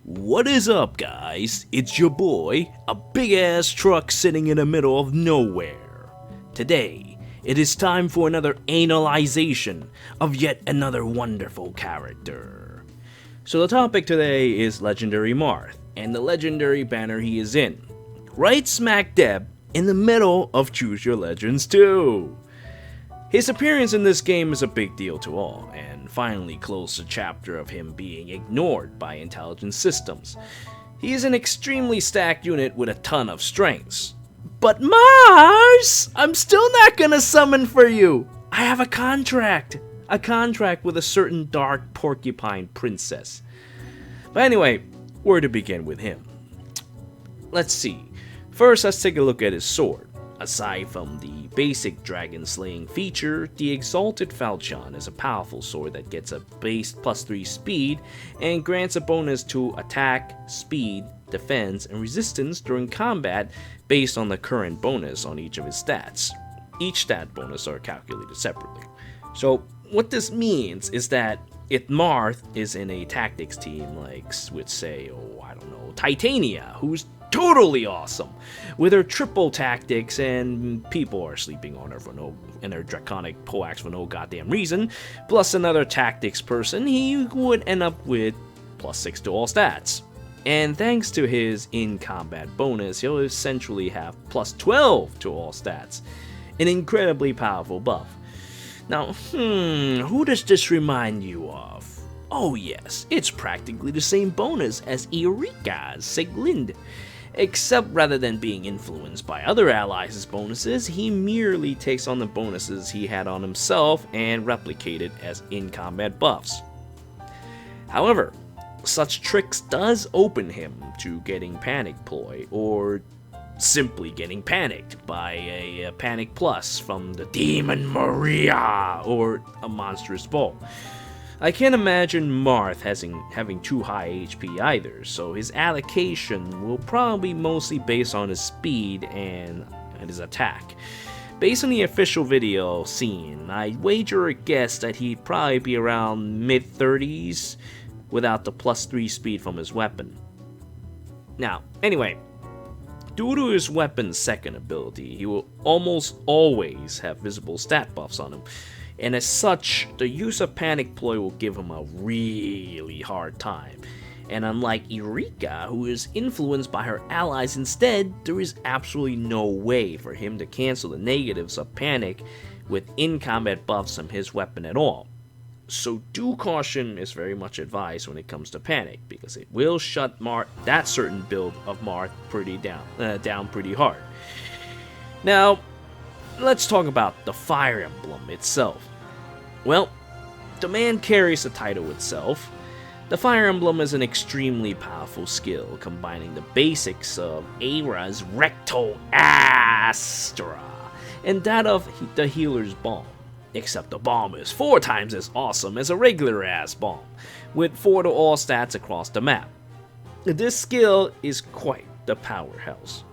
What is up, guys? It's your boy, a big ass truck sitting in the middle of nowhere. Today, it is time for another analyzation of yet another wonderful character. So the topic today is Legendary Marth, and the legendary banner he is in. Right smack dab in the middle of Choose Your Legends 2. His appearance in this game is a big deal to all, and finally closed a chapter of him being ignored by intelligence systems. He is an extremely stacked unit with a ton of strengths. But Mars! I'm still not gonna summon for you! I have a contract! A contract with a certain dark porcupine princess. But anyway, where to begin with him? Let's see. First, let's take a look at his sword. Aside from the basic dragon slaying feature, the Exalted Falchion is a powerful sword that gets a base +3 speed and grants a bonus to attack, speed, defense, and resistance during combat based on the current bonus on each of his stats. Each stat bonus are calculated separately. So what this means is that if Marth is in a tactics team like with say, Titania, who's totally awesome with her triple tactics and people are sleeping on her and her draconic poaxe for no goddamn reason, plus another tactics person, he would end up with +6 to all stats. And thanks to his in-combat bonus, he'll essentially have +12 to all stats. An incredibly powerful buff. Now, who does this remind you of? Oh yes, it's practically the same bonus as Eureka's Sieglind. Except rather than being influenced by other allies' bonuses, he merely takes on the bonuses he had on himself and replicate it as in-combat buffs. However, such tricks does open him to getting panic ploy, or simply getting panicked by a panic plus from the Demon Maria, or a monstrous ball. I can't imagine Marth having too high HP either, so his allocation will probably mostly based on his speed and his attack. Based on the official video seen, I'd wager a guess that he'd probably be around mid-30s without the +3 speed from his weapon. Now, anyway, due to his weapon's second ability, he will almost always have visible stat buffs on him. And as such, the use of Panic Ploy will give him a really hard time. And unlike Eureka, who is influenced by her allies instead, there is absolutely no way for him to cancel the negatives of Panic with in-combat buffs from his weapon at all. So due caution is very much advised when it comes to Panic, because it will shut that certain build of Marth down pretty hard. Now, let's talk about the Fire Emblem itself. Well, the man carries the title itself. The Fire Emblem is an extremely powerful skill, combining the basics of Eira's Recto Astra and that of the healer's bomb. Except the bomb is 4 times as awesome as a regular ass bomb, with 4 to all stats across the map. This skill is quite the powerhouse.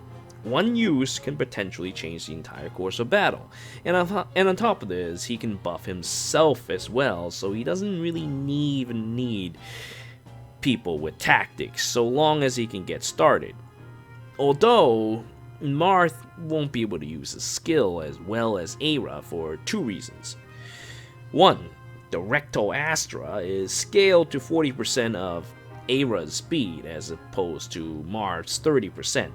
One use can potentially change the entire course of battle, and on top of this, he can buff himself as well, so he doesn't really even need people with tactics, so long as he can get started. Although, Marth won't be able to use his skill as well as Eira for 2 reasons. 1, the Recto Astra is scaled to 40% of Eira's speed as opposed to Marth's 30%.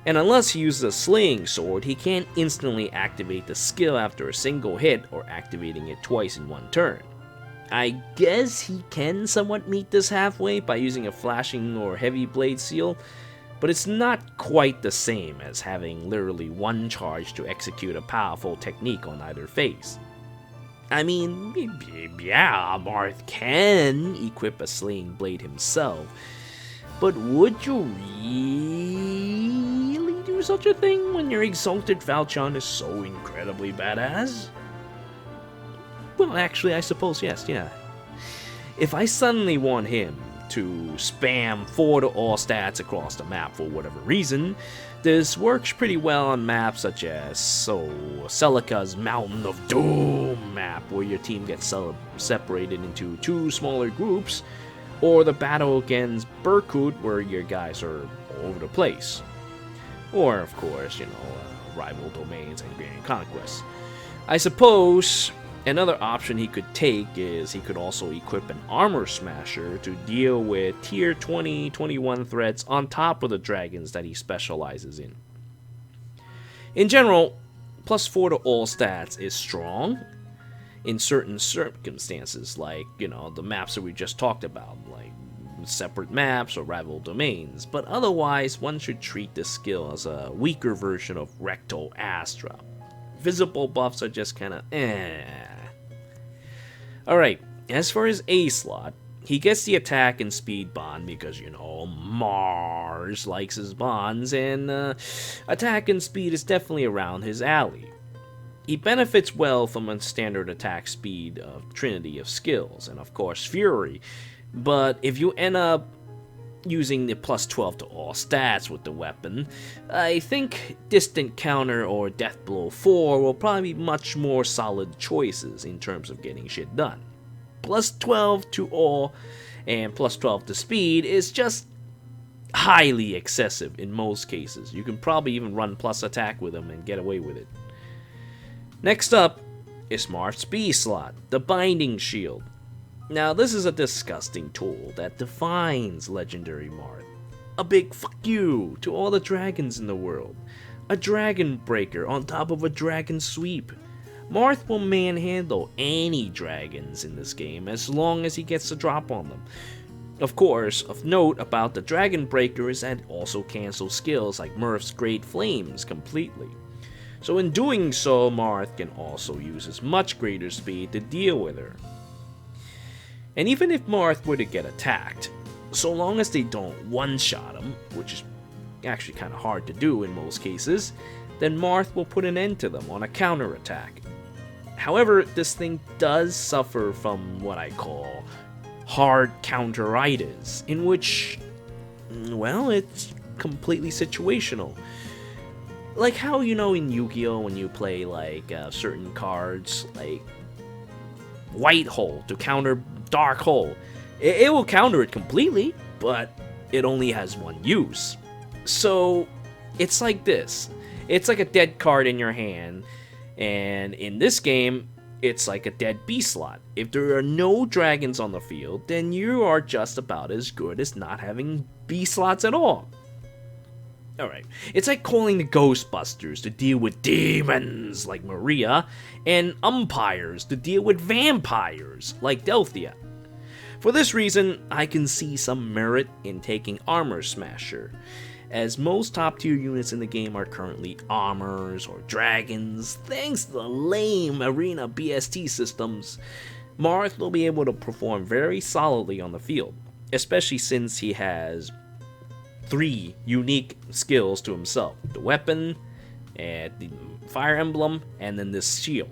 And unless he uses a slaying sword, he can't instantly activate the skill after a single hit or activating it twice in one turn. I guess he can somewhat meet this halfway by using a flashing or heavy blade seal, but it's not quite the same as having literally one charge to execute a powerful technique on either face. I mean, yeah, Marth can equip a slaying blade himself, but would you really do such a thing when your Exalted Falchion is so incredibly badass? Well, actually, I suppose yes, yeah. If I suddenly want him to spam 4 to all stats across the map for whatever reason, this works pretty well on maps such as Celica's Mountain of Doom map, where your team gets separated into 2 smaller groups, or the battle against Berkut, where your guys are all over the place. Or, of course, rival domains and Grand Conquest. I suppose another option he could take is he could also equip an Armor Smasher to deal with tier 20, 21 threats on top of the dragons that he specializes in. In general, +4 to all stats is strong in certain circumstances, like, the maps that we just talked about, like separate maps or rival domains, but otherwise one should treat this skill as a weaker version of Recto Astra. Visible buffs are just kinda Alright, as for his A slot, he gets the attack and speed bond because, Mars likes his bonds, and attack and speed is definitely around his alley. He benefits well from a standard attack speed of Trinity of skills, and of course Fury, but if you end up using the +12 to all stats with the weapon, I think Distant Counter or Death Blow 4 will probably be much more solid choices in terms of getting shit done. +12 to all and +12 to speed is just highly excessive in most cases. You can probably even run plus attack with him and get away with it. Next up is Marth's B slot, the Binding Shield. Now, this is a disgusting tool that defines Legendary Marth. A big fuck you to all the dragons in the world. A dragon breaker on top of a dragon sweep. Marth will manhandle any dragons in this game as long as he gets a drop on them. Of course, of note about the dragon breaker is that it also cancels skills like Murph's Great Flames completely. So in doing so, Marth can also use his much greater speed to deal with her. And even if Marth were to get attacked, so long as they don't one-shot him, which is actually kind of hard to do in most cases, then Marth will put an end to them on a counterattack. However, this thing does suffer from what I call hard counteritis, in which, well, it's completely situational. Like how, in Yu-Gi-Oh! When you play, certain cards, like White Hole to counter Dark Hole. It will counter it completely, but it only has one use. So, it's like this. It's like a dead card in your hand, and in this game, it's like a dead B slot. If there are no dragons on the field, then you are just about as good as not having B slots at all. Alright, it's like calling the Ghostbusters to deal with demons like Maria, and umpires to deal with vampires like Delphia. For this reason, I can see some merit in taking Armor Smasher, as most top tier units in the game are currently armors or dragons. Thanks to the lame arena BST systems, Marth will be able to perform very solidly on the field, especially since he has 3 unique skills to himself: the weapon, and the fire emblem, and then this shield.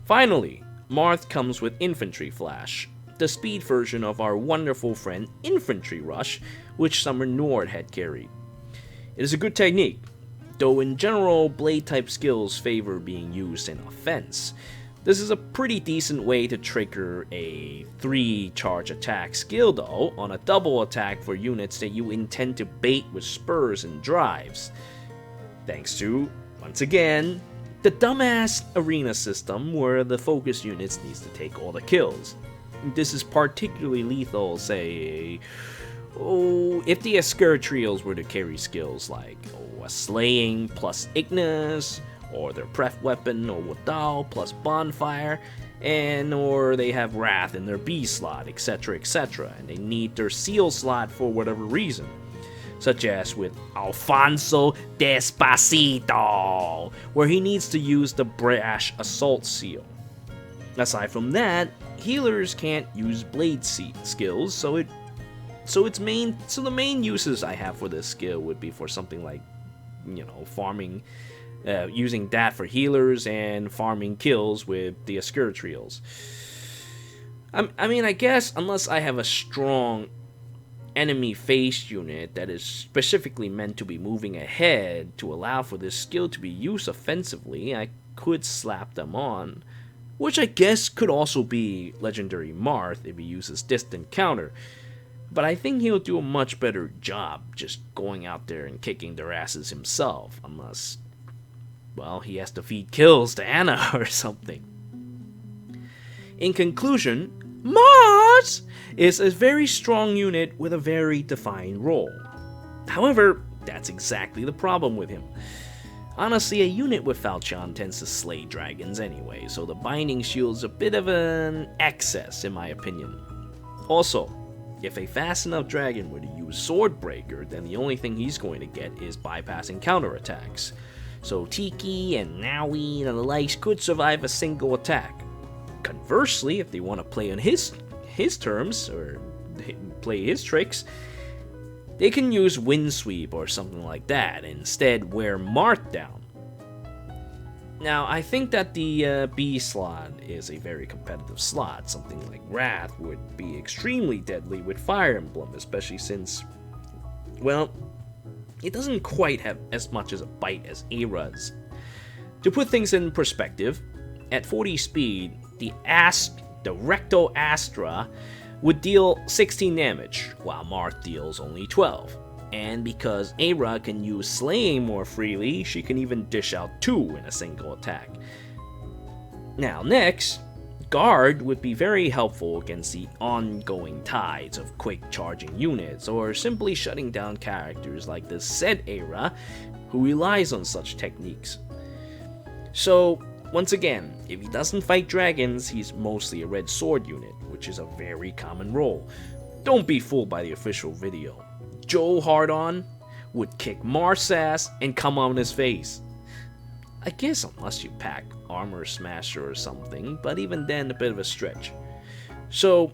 Finally, Marth comes with Infantry Flash, the speed version of our wonderful friend Infantry Rush, which Summer Nord had carried. It is a good technique, though in general blade type skills favor being used in offense. This is a pretty decent way to trigger a 3 charge attack skill though on a double attack for units that you intend to bait with spurs and drives. Thanks to, once again, the dumbass arena system where the focus units needs to take all the kills. This is particularly lethal, say, if the Escurtrials were to carry skills like a Slaying plus Ignis, or their pref weapon or Wadal plus Bonfire, or they have Wrath in their B slot, etc, and they need their Seal slot for whatever reason. Such as with Alfonso Despacito, where he needs to use the Brash Assault Seal. Aside from that, healers can't use blade skills, so the main uses I have for this skill would be for something like, farming, using that for healers and farming kills with the Escurtrials. I guess unless I have a strong enemy face unit that is specifically meant to be moving ahead to allow for this skill to be used offensively, I could slap them on. which I guess could also be Legendary Marth if he uses Distant Counter, but I think he'll do a much better job just going out there and kicking their asses himself, unless, well, he has to feed kills to Anna or something. In conclusion, Mars is a very strong unit with a very defined role. However, that's exactly the problem with him. Honestly, a unit without Xian tends to slay dragons anyway, so the binding shield's a bit of an excess in my opinion. Also, if a fast enough dragon were to use Swordbreaker, then the only thing he's going to get is bypassing counterattacks. So Tiki and Naui and the likes could survive a single attack. Conversely, if they want to play on his terms, or play his tricks, they can use Windsweep or something like that, and instead wear Marth down. Now, I think that the B slot is a very competitive slot. Something like Wrath would be extremely deadly with Fire Emblem, especially since, well, it doesn't quite have as much as a bite as Era's. To put things in perspective, at 40 speed, the Recto Astra would deal 16 damage, while Marth deals only 12. And because Era can use slaying more freely, she can even dish out 2 in a single attack. Now next, Guard would be very helpful against the ongoing tides of quick charging units, or simply shutting down characters like the said Era, who relies on such techniques. So, once again, if he doesn't fight dragons, he's mostly a red sword unit, which is a very common role. Don't be fooled by the official video. Joe Hardon would kick Marth's ass and come on his face. I guess unless you pack Armor Smasher or something, but even then a bit of a stretch. So,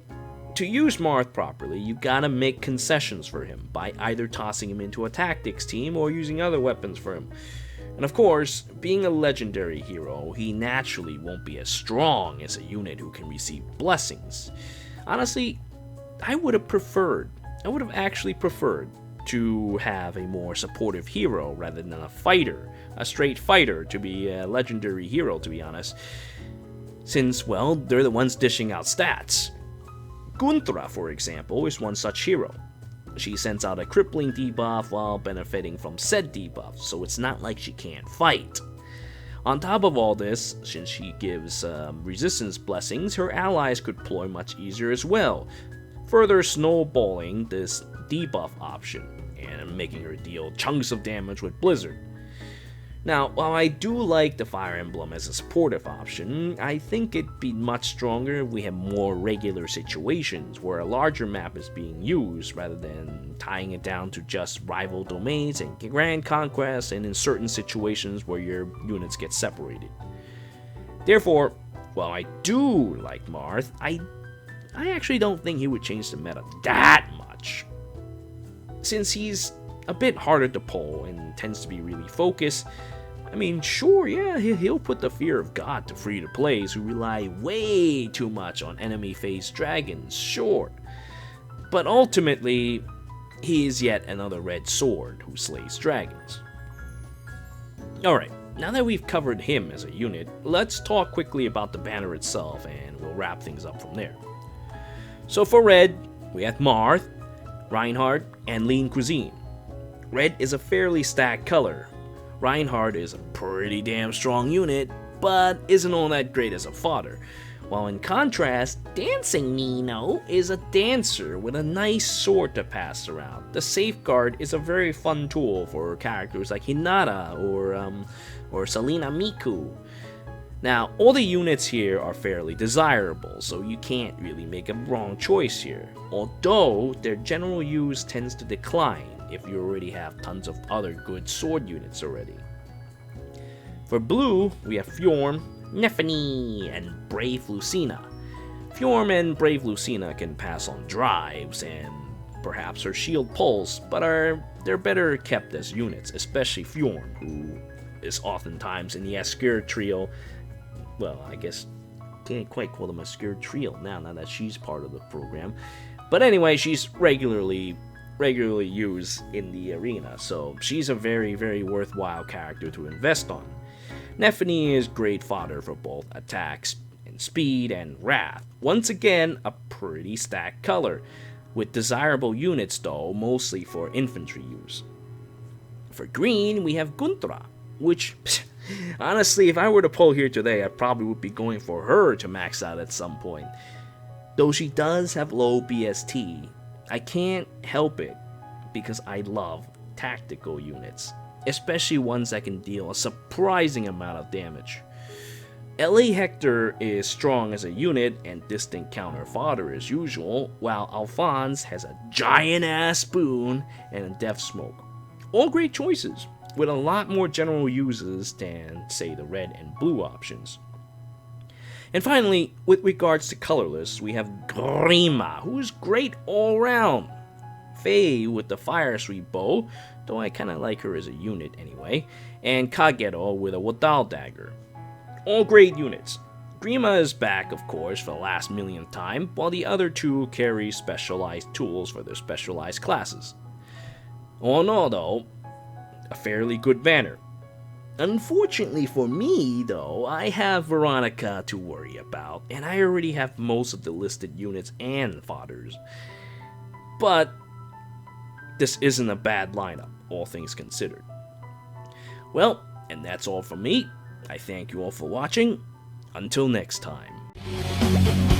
to use Marth properly, you gotta make concessions for him by either tossing him into a tactics team or using other weapons for him. And of course, being a legendary hero, he naturally won't be as strong as a unit who can receive blessings. Honestly, I would have actually preferred to have a more supportive hero rather than a straight fighter to be a legendary hero, to be honest. Since, well, they're the ones dishing out stats. Guntra, for example, is one such hero. She sends out a crippling debuff while benefiting from said debuff, so it's not like she can't fight. On top of all this, since she gives resistance blessings, her allies could deploy much easier as well, further snowballing this debuff option and making her deal chunks of damage with Blizzard. Now, while I do like the Fire Emblem as a supportive option, I think it'd be much stronger if we have more regular situations where a larger map is being used rather than tying it down to just rival domains and grand conquests and in certain situations where your units get separated. Therefore, while I do like Marth, I actually don't think he would change the meta that much. Since he's a bit harder to pull and tends to be really focused, I mean, sure, yeah, he'll put the fear of God to free-to-plays who rely way too much on enemy-faced dragons, sure. But ultimately, he is yet another red sword who slays dragons. Alright, now that we've covered him as a unit, let's talk quickly about the banner itself and we'll wrap things up from there. So for red, we have Marth, Reinhardt, and Lean Cuisine. Red is a fairly stacked color. Reinhardt is a pretty damn strong unit, but isn't all that great as a fodder. While in contrast, Dancing Nino is a dancer with a nice sword to pass around. The Safeguard is a very fun tool for characters like Hinata or Selena Miku. Now, all the units here are fairly desirable, so you can't really make a wrong choice here, although their general use tends to decline if you already have tons of other good sword units already. For blue, we have Fjorm, Nephany, and Brave Lucina. Fjorm and Brave Lucina can pass on drives and perhaps her shield pulse, but they're better kept as units, especially Fjorm, who is oftentimes in the Askir trio. Well, I guess can't quite call them a Askir trio now that she's part of the program. But anyway, she's regularly used in the arena, so she's a very, very worthwhile character to invest on. Nephany is great fodder for both attacks and and speed and wrath. Once again, a pretty stacked color, with desirable units though, mostly for infantry use. For green, we have Guntra, which, honestly, if I were to pull here today, I probably would be going for her to max out at some point. Though she does have low BST, I can't help it because I love tactical units, especially ones that can deal a surprising amount of damage. LA Hector is strong as a unit and distant counter fodder as usual, while Alphonse has a giant ass spoon and a death smoke. All great choices, with a lot more general uses than, say, the red and blue options. And finally, with regards to colorless, we have Grima, who is great all around. Faye with the fire sweep bow, though I kinda like her as a unit anyway, and Kagero with a Wadal dagger. All great units. Grima is back, of course, for the last millionth time, while the other two carry specialized tools for their specialized classes. All in all, though, a fairly good banner. Unfortunately for me, though, I have Veronica to worry about, and I already have most of the listed units and fodders. But this isn't a bad lineup, all things considered. Well, and that's all from me. I thank you all for watching. Until next time.